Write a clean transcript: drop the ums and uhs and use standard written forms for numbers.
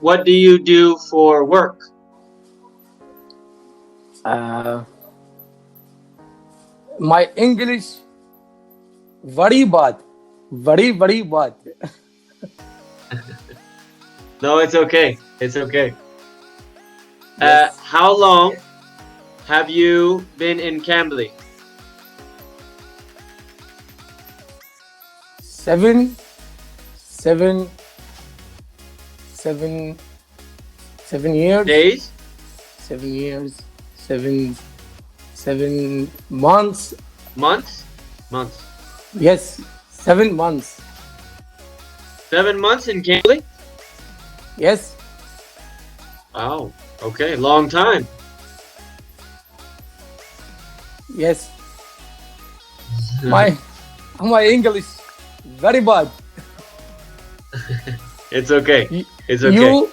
What do you do for work? Uh, my English very bad, very bad. No, it's okay. It's okay. Yes, How long have you been in Cambly? seven, seven, seven, 7 years, Days? 7 years, 7 months. Months? Months. Yes, 7 months. 7 months in Cambly? Yes, Wow. Okay, long time. yes. My my English very bad. It's okay. Y- It's okay. You